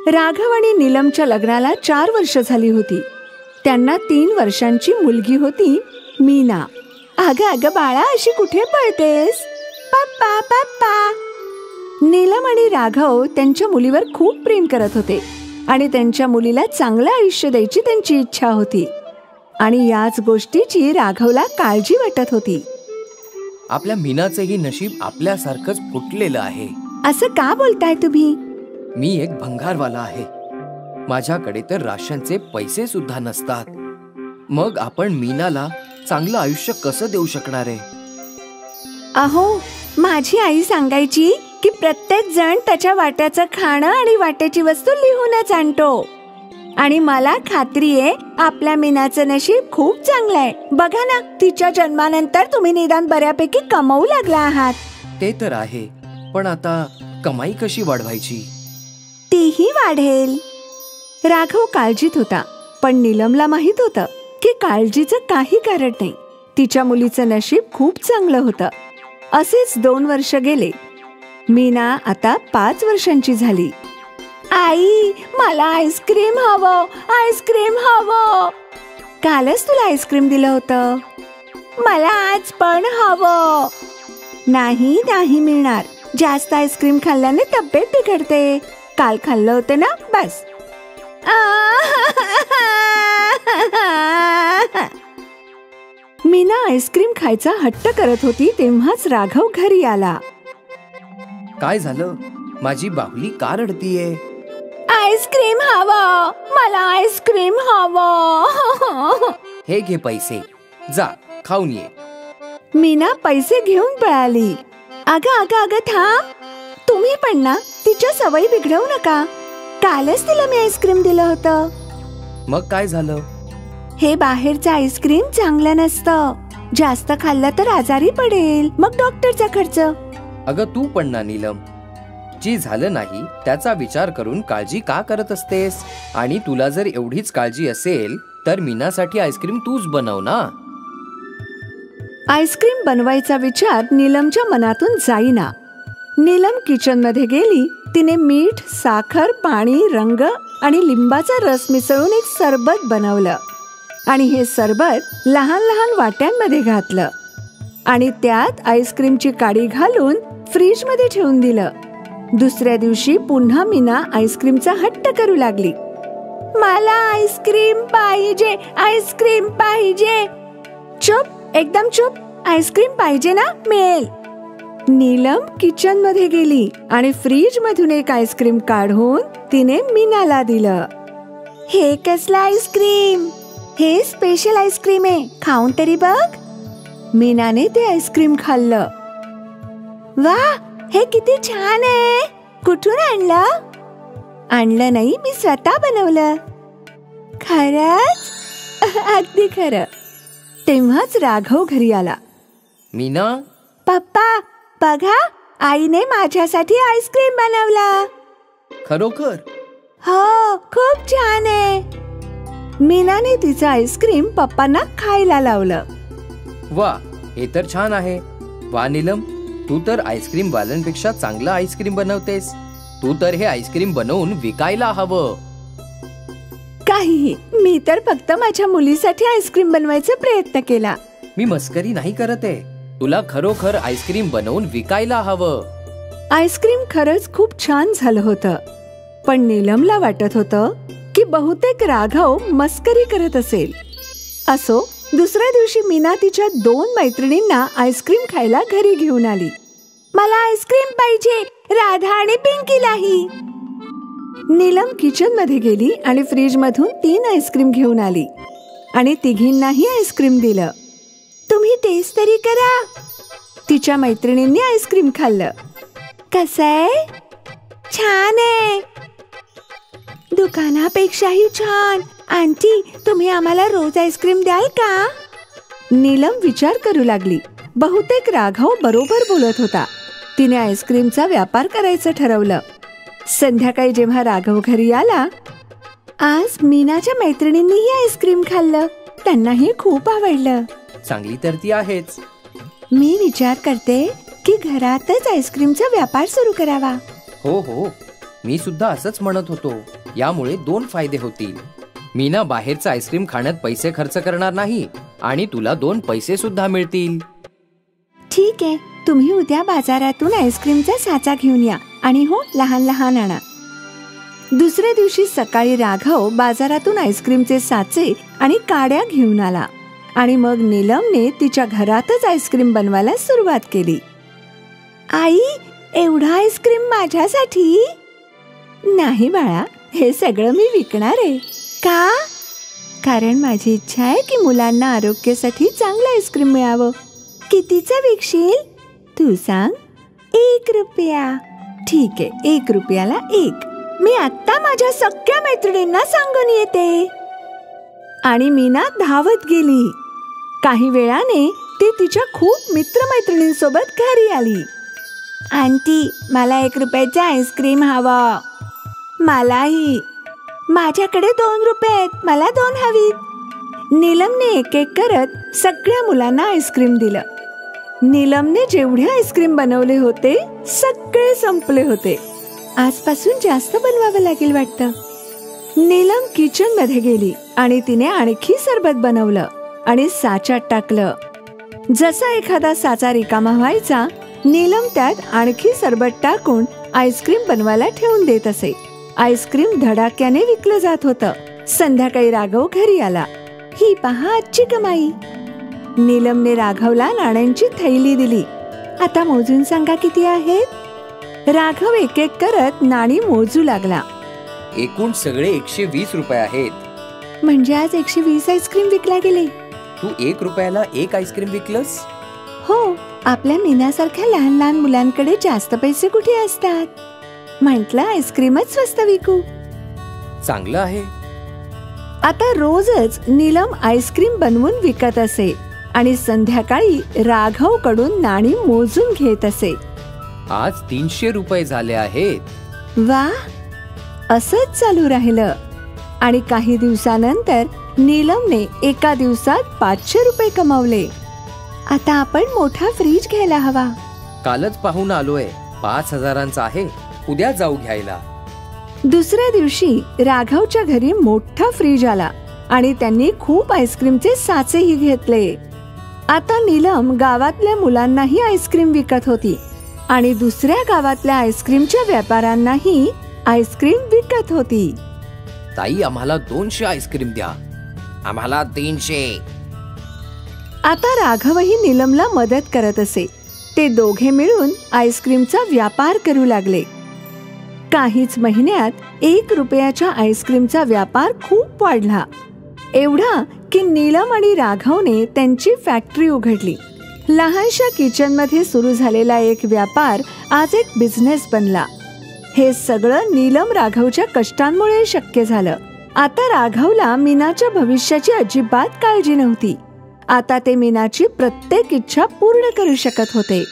राघव आणि नीलमच्या लग्नाला 4 वर्ष झाली होती. त्यांना 3 वर्षांची मुलगी होती, मीना. अगं अगं बाळा, अशी कुठे पळतेस? पप्पा पप्पा. नीलम आणि राघव त्यांच्या मुलीवर खूप प्रेम करत होते आणि त्यांच्या मुलीला चांगलं आयुष्य द्यायची त्यांची इच्छा होती. आणि याच गोष्टीची राघवला काळजी वाटत होती. आपल्या मीनाचेही नशीब आपल्यासारखंच फुटलेलं आहे. असं का बोलताय तुम्ही? मी एक भंगारवाला आहे. माझ्याकडे तर राशनचे पैसे सुद्धा नसतात. मग आपण मीनाला चांगलं आयुष्य कसं देऊ शकणार आहे? अहो, माझी आई सांगायची की प्रत्येक जण त्याच्या वाट्याचं खाणं आणि वाट्याची वस्तू लिहूनच आणतो. आणि मला खात्री आहे आपल्या मीनाचं नशीब खूप चांगलं आहे. बघा ना, तिच्या जन्मानंतर तुम्ही निदान बऱ्यापैकी कमवू लागला आहात. ते तर आहे, पण आता कमाई कशी वाढवायची? तीही वाढेल. राघव काळजीत होता, पण नीलमला माहित होतं की काळजीचं काही कारण नाही. तिच्या मुलीचं नशीब खूप चांगलं होतं. असेच 2 वर्ष गेले. मीना आता 5 वर्षांची झाली. आई, मला आईस्क्रीम हवं, आईस्क्रीम हवं. कालच तुला आईस्क्रीम दिलं होतं. मला आज पण हवं. नाही नाही मिळणार. जास्त आईस्क्रीम खाल्ल्याने तब्येत बिघडते. काल खाल्लं होतं ना, बस. मीना आईस्क्रीम खायचा हट्ट करत होती तेव्हाच राघव घरी आला. काय झालं? माझी बाहुली का रडतीये? आईस्क्रीम हवं, मला आईस्क्रीम हवं. हे घे पैसे, जा खाऊन ये. मीना पैसे घेऊन पळाली. अगं अगं अगं थांब. तुम्ही पण ना तिच्या सवयी बिघडवू नका. कालच तिला मी आईस्क्रीम दिलं होतं. मग काय झालं? हे बाहेरचं आईस्क्रीम चांगलं नसतं. जास्त खाल्लं तर आजारी पडेल, मग डॉक्टरचा खर्च. अगं तू पण ना नीलम, जी झालं नाही त्याचा विचार करून काळजी का करत असतेस? आणि तुला जर एवढीच काळजी असेल तर मीनासाठी आईस्क्रीम तूच बनव ना. आईस्क्रीम बनवायचा विचार नीलमच्या मनातून जाईना. नीलम किचन मध्ये गेली. तिने मीठ, साखर, पाणी, रंग आणि लिंबाचा रस मिसळून एक सरबत बनवलं आणि हे सरबत लहान लहान वाट्यांमध्ये घातलं आणि त्यात आईस्क्रीमची काडी घालून फ्रीज मध्ये ठेवून दिलं. दुसऱ्या दिवशी पुन्हा मीना आईस्क्रीमचा हट्ट करू लागली. मला आईस्क्रीम पाहिजे, आईस्क्रीम पाहिजे. चुप, एकदम चुप. आईस्क्रीम पाहिजे ना, मिळेल. नीलम किचन मध्ये गेली आणि फ्रीज मधून एक आईस्क्रीम काढून तिने मीनाला दिलं. हे कसलं आईस्क्रीम? हे स्पेशल आईस्क्रीम आहे, खाऊन तरी बघ. मीनाने ते आईस्क्रीम खाल्लं. वा, हे किती छान आहे. कुठून आणलं? आणलं नाही, मी स्वतः बनवलं. खरंच? अगदी खरं. तेव्हाच राघव घरी आला. मीना. पप्पा बघा, आईने माझ्यासाठी आईस्क्रीम बनवला. खरोखर? हो, खूप छान आहे. मीनाने तिचं आईस्क्रीम पप्पांना खायला लावलं. वा, हे तर छान आहे. वा नीलम, तू तर आईस्क्रीम वाल्यांपेक्षा चांगलं आईस्क्रीम बनवतेस. तू तर हे आईस्क्रीम बनवून विकायला हवं. काहीही, मी तर फक्त माझ्या मुलीसाठी आईस्क्रीम बनवायचा प्रयत्न केला. मी मस्करी नाही करत आहे. तुला खरोखर आईस्क्रीम बनवून विकायला हवं. आईस्क्रीम खरंच खूप छान झालं होतं, पण नीलमला वाटत होतं की बहुतेक राघव मस्करी करत असेल. असो, दुसऱ्या दिवशी मीना तिच्या 2 मैत्रिणींना आईस्क्रीम खायला घरी घेऊन आली. मला आईस्क्रीम पाहिजे, राधा आणि पिंकीलाही. नीलम किचन मध्ये गेली आणि फ्रीज मधून 3 आईस्क्रीम घेऊन आली आणि तिघींनाही आईस्क्रीम दिलं. तुम्ही टेस्ट तरी करा. तिच्या मैत्रिणींनी आईस्क्रीम खाल्लं. कसंय? छान आहे. दुकानापेक्षाही छान. आंटी, तुम्ही आम्हाला रोज आईस्क्रीम द्याल का? नीलम विचार करू लागली. बहुतेक राघव बरोबर बोलत होता. तिने आईस्क्रीमचा व्यापार करायचं ठरवलं. संध्याकाळी जेव्हा राघव घरी आला, आज मीनाच्या मैत्रिणींनीही आईस्क्रीम खाल्लं. त्यांनाही खूप आवडलं. चांगली तर ती आहेच. मी विचार करते की घरातच आईस्क्रीमचा व्यापार सुरू करावा. हो हो, मी सुद्धा असंच म्हणत होतो. यामुळे 2 फायदे होतील. मीना बाहेरचं आईस्क्रीम खाण्यात पैसे खर्च करणार नाही आणि तुला 2 पैसे सुद्धा मिळतील. ठीक आहे, तुम्ही उद्या बाजारातून आईस्क्रीमचा साचा घेऊन या आणि हो, लहान लहान आणा. दुसऱ्या दिवशी सकाळी राघव बाजारातून आईस्क्रीमचे साचे आणि काड्या घेऊन आला आणि मग नीलमने तिच्या घरातच आईस्क्रीम बनवायला सुरुवात केली. आई, एवढा आईस्क्रीम माझ्यासाठी? नाही बाळा, हे सगळं मी विकणार आहे. का? कारण माझी इच्छा आहे की मुलांना आरोग्यासाठी चांगलं आईस्क्रीम मिळावं. कितीचं विकशील? तू सांग. 1 रुपया. ठीक आहे, 1 रुपयाला 1. मी आत्ता माझ्या सगळ्या मैत्रिणींना सांगून येते. आणि मीना धावत गेली. काही वेळाने ती तिच्या खूप मित्रमैत्रिणींसोबत घरी आली. आंटी, मला 1 रुपयाचं आईस्क्रीम हवं. मलाही. माझ्याकडे 2 रुपये आहेत, मला 2 हवीत. नीलमने एक एक करत सगळ्या मुलांना आईस्क्रीम दिलं. नीलमने जेवढे आईस्क्रीम बनवले होते सगळे संपले होते. आजपासून जास्त बनवावं लागेल वाटतं. नीलम किचन मध्ये गेली आणि तिने आणखी सरबत बनवलं आणि साच्यात टाकलं. जसा एखादा साचा रिकामा व्हायचा, नीलम त्यात आणखी सरबत टाकून आईस्क्रीम बनवायला ठेवून देत असे. आईस्क्रीम धडाक्याने विकलं जात होतं. संध्याकाळी राघव घरी आला. ही पहा आजची कमाई. नीलमने राघवला नाण्यांची थैली दिली. आता मोजून सांगा किती आहेत. राघव एक एक करत नाणी मोजू लागला. एकूण सगळे 120 रुपये आहेत. म्हणजे आज 120 आईस्क्रीम विकल्या गेले. तू 1 रुपयाला 1 आईस्क्रीम विकलंस? हो, आपल्या मीनासारख्या लहान लहान मुलांकडे जास्त पैसे कुठे असतात. म्हटलं आईस्क्रीमच स्वस्त विकू. चांगलं आहे. आता रोजच नीलम आईस्क्रीम बनवून विकत असे आणि संध्याकाळी राघव कडून नाणी मोजून घेत असे. आज 300 रुपये झाले आहेत. वा, असंच चालू राहिलं. आणि काही दिवसानंतर नीलमने एका दिवसात 500 रुपये कमावले. आता आपण मोठा फ्रीज घ्यायला हवा. कालच पाहून आलोय, 5000चा आहे. उद्या जाऊ घ्यायला. दुसऱ्या दिवशी राघवच्या घरी मोठा फ्रीज आला आणि त्यांनी खूप आईस्क्रीमचे साचेही घेतले. आता नीलम गावातल्या मुलांनाही आईस्क्रीम विकत होती आणि दुसऱ्या गावातल्या आईस्क्रीमच्या व्यापाऱ्यांनाही आईस्क्रीम विकत होती. ताई, आम्हाला 200 आईस्क्रीम द्या. आम्हाला 300. आता राघवही नीलमला मदत करत असे. ते दोघे मिळून आईस्क्रीमचा व्यापार करू लागले. काहीच महिन्यात 1 रुपयाच्या आईस्क्रीमचा व्यापार खूप वाढला. एवढा की नीलम आणि राघवने त्यांची फॅक्टरी उघडली. लहानशा किचन मध्ये सुरू झालेला एक व्यापार आज एक बिझनेस बनला. हे सगळं नीलम राघवच्या कष्टांमुळे शक्य झालं. आता राघवला मीनाच्या भविष्याची अजिबात काळजी नव्हती. आता ते मीनाची प्रत्येक इच्छा पूर्ण करू शकत होते.